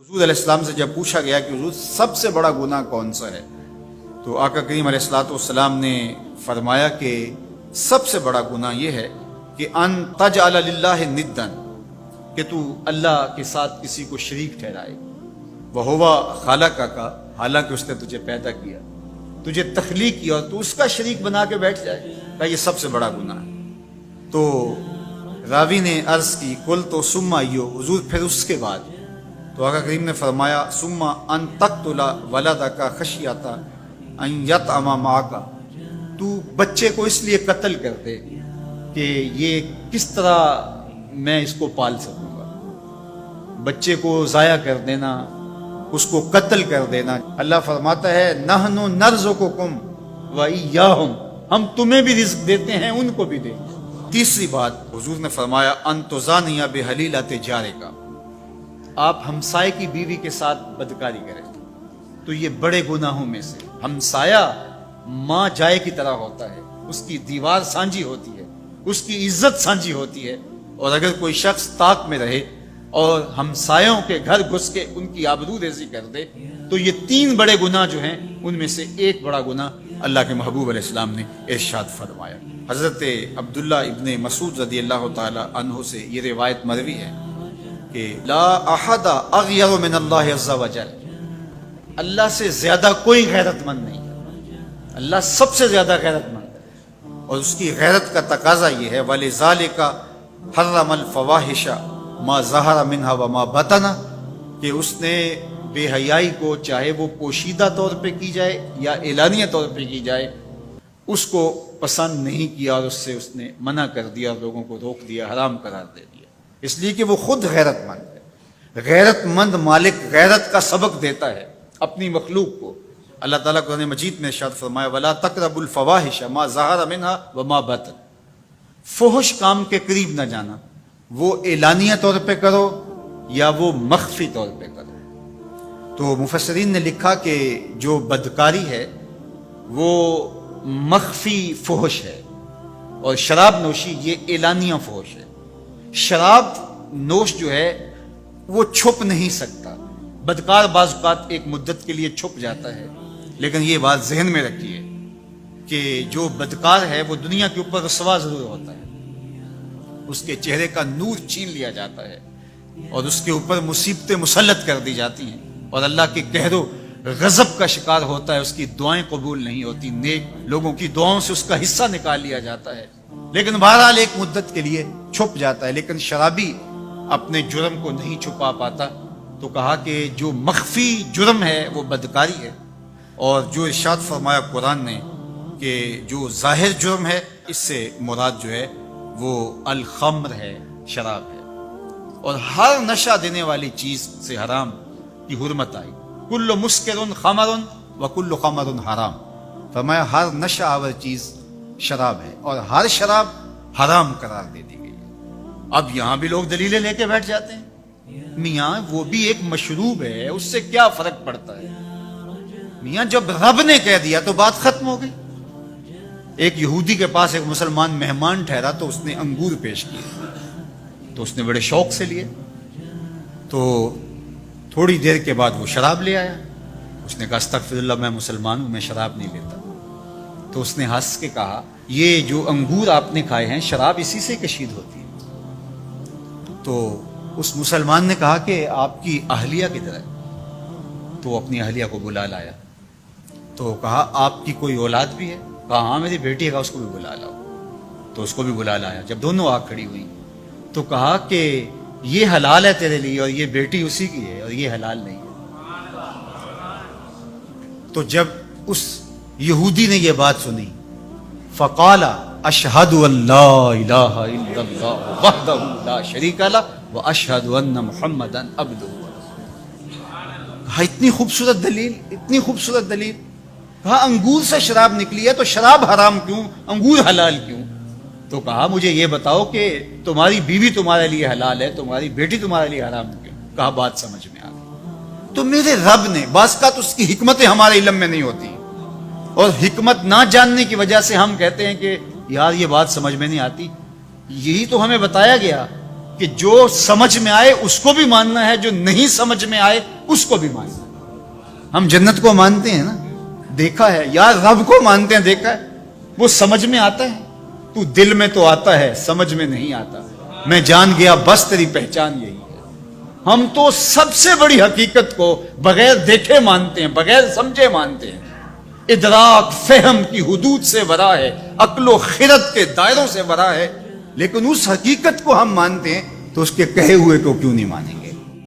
حضور علیہ السلام سے جب پوچھا گیا کہ حضور سب سے بڑا گناہ کون سا ہے، تو آقا کریم علیہ السلام نے فرمایا کہ سب سے بڑا گناہ یہ ہے کہ ان تجعل للہ ندًا، کہ تو اللہ کے ساتھ کسی کو شریک ٹھہرائے، وہو خالقک، حالانکہ اس نے تجھے پیدا کیا، تجھے تخلیق کیا، اور تو اس کا شریک بنا کے بیٹھ جائے، کہ یہ سب سے بڑا گناہ ہے۔ تو راوی نے عرض کی قلت ثم ایو، حضور پھر اس کے بعد؟ تو آقا کریم نے فرمایا ثم ان تقتل ولدک خشیۃ ان یطعم معک، تو بچے کو اس لیے قتل کر دے کہ یہ کس طرح میں اس کو پال سکوں گا۔ بچے کو ضائع کر دینا، اس کو قتل کر دینا۔ اللہ فرماتا ہے نحن نرزقکم وایاہم، ہم تمہیں بھی رزق دیتے ہیں، ان کو بھی دیں گے۔ تیسری بات حضور نے فرمایا ان تزانی بحلیلۃ جارک، آپ ہمسائے کی بیوی کے ساتھ بدکاری کریں۔ تو یہ بڑے گناہوں میں سے، ہمسایہ ماں جائے کی طرح ہوتا ہے، اس کی دیوار سانجھی ہوتی ہے، اس کی عزت سانجھی ہوتی ہے، اور اگر کوئی شخص طاق میں رہے اور ہمسایوں کے گھر گھس کے ان کی آبرو ریزی کر دے، تو یہ تین بڑے گناہ جو ہیں ان میں سے ایک بڑا گناہ اللہ کے محبوب علیہ السلام نے ارشاد فرمایا۔ حضرت عبداللہ ابن مسعود رضی اللہ تعالی عنہ سے یہ روایت مروی ہے کہ لا احد اغیر من اللہ عز وجل، اللہ سے زیادہ کوئی غیرت مند نہیں ہے، اللہ سب سے زیادہ غیرت مند ہے، اور اس کی غیرت کا تقاضا یہ ہے وَلِذَالِكَ حَرَّمَ الْفَوَاحِشَ مَا ظَهَرَ مِنْهَا وَمَا بَطَنَ، کہ اس نے بے حیائی کو چاہے وہ پوشیدہ طور پہ کی جائے یا اعلانیہ طور پہ کی جائے، اس کو پسند نہیں کیا، اور اس سے اس نے منع کر دیا، اور لوگوں کو روک دیا، حرام قرار دے دیا، اس لیے کہ وہ خود غیرت مند ہے۔ غیرت مند مالک غیرت کا سبق دیتا ہے اپنی مخلوق کو۔ اللہ تعالیٰ قرآن مجید میں ارشاد فرمایا وَلَا تَقْرَبُوا الْفَوَاحِشَ مَا ظَهَرَ مِنْهَا وَمَا بَطَنَ، فحش کام کے قریب نہ جانا، وہ اعلانیہ طور پہ کرو یا وہ مخفی طور پہ کرو۔ تو مفسرین نے لکھا کہ جو بدکاری ہے وہ مخفی فحش ہے، اور شراب نوشی یہ اعلانیہ فحش ہے۔ شراب نوش جو ہے وہ چھپ نہیں سکتا، بدکار بعض اوقات ایک مدت کے لیے چھپ جاتا ہے، لیکن یہ بات ذہن میں رکھیے کہ جو بدکار ہے وہ دنیا کے اوپر رسوا ضرور ہوتا ہے، اس کے چہرے کا نور چھین لیا جاتا ہے، اور اس کے اوپر مصیبتیں مسلط کر دی جاتی ہیں، اور اللہ کے قہر و غضب کا شکار ہوتا ہے، اس کی دعائیں قبول نہیں ہوتی، نیک لوگوں کی دعاؤں سے اس کا حصہ نکال لیا جاتا ہے، لیکن بہرحال ایک مدت کے لیے چھپ جاتا ہے۔ لیکن شرابی اپنے جرم کو نہیں چھپا پاتا، تو کہا کہ جو مخفی جرم ہے وہ بدکاری ہے، اور جو ارشاد فرمایا قرآن نے کہ جو ظاہر جرم ہے، اس سے مراد جو ہے وہ الخمر ہے، شراب ہے، اور ہر نشہ دینے والی چیز سے حرام کی حرمت آئی۔ کل مسکر خمر وکل خمر حرام، فرمایا ہر نشہ آور چیز شراب ہے، اور ہر شراب حرام قرار دے دی گئی ہے۔ اب یہاں بھی لوگ دلیلیں لے کے بیٹھ جاتے ہیں، میاں وہ بھی ایک مشروب ہے، اس سے کیا فرق پڑتا ہے؟ میاں جب رب نے کہہ دیا تو بات ختم ہو گئی۔ ایک یہودی کے پاس ایک مسلمان مہمان ٹھہرا، تو اس نے انگور پیش کیے، تو اس نے بڑے شوق سے لیے، تو تھوڑی دیر کے بعد وہ شراب لے آیا۔ اس نے کہا استغفر اللہ، میں مسلمان ہوں، میں شراب نہیں لیتا۔ تو اس نے ہنس کے کہا یہ جو انگور آپ نے کھائے ہیں شراب اسی سے کشید ہوتی ہے۔ تو اس مسلمان نے کہا کہ آپ کی اہلیہ کدھر ہے؟ تو وہ اپنی اہلیہ کو بلا لایا، تو کہا آپ کی کوئی اولاد بھی ہے؟ کہا ہاں میری بیٹی ہے، اس کو بھی بلا لاؤ۔ تو اس کو بھی بلا لایا۔ جب دونوں آ کھڑی ہوئی تو کہا کہ یہ حلال ہے تیرے لیے، اور یہ بیٹی اسی کی ہے، اور یہ حلال نہیں ہے۔ تو جب اس یہودی نے یہ بات سنی فقال اشہد ان لا الہ الا اللہ وحدہ لا شریک لہ واشہد ان محمدا عبدہ ورسولہ۔ اتنی خوبصورت دلیل، اتنی خوبصورت دلیل۔ کہا انگور سے شراب نکلی ہے تو شراب حرام کیوں، انگور حلال کیوں؟ تو کہا مجھے یہ بتاؤ کہ تمہاری بیوی تمہارے لیے حلال ہے، تمہاری بیٹی تمہارے لیے حرام کیوں؟ کہا بات سمجھ میں آ گئی۔ تو میرے رب نے، بعض کا تو اس کی حکمتیں ہمارے علم میں نہیں ہوتی، اور حکمت نہ جاننے کی وجہ سے ہم کہتے ہیں کہ یار یہ بات سمجھ میں نہیں آتی۔ یہی تو ہمیں بتایا گیا کہ کہ جو سمجھ میں آئے اس کو بھی ماننا ہے، جو نہیں سمجھ میں آئے اس کو بھی ماننا ہے۔ ہم جنت کو مانتے ہیں نا، دیکھا ہے، یا رب کو مانتے ہیں، دیکھا ہے، وہ سمجھ میں آتا ہے، تو دل میں تو آتا ہے، سمجھ میں نہیں آتا، میں جان گیا بس تیری پہچان یہی ہے۔ ہم تو سب سے بڑی حقیقت کو بغیر دیکھے مانتے ہیں، بغیر سمجھے مانتے ہیں۔ ادراک فہم کی حدود سے ورا ہے، عقل و خرد کے دائروں سے ورا ہے، لیکن اس حقیقت کو ہم مانتے ہیں تو اس کے کہے ہوئے کو کیوں نہیں مانیں گے؟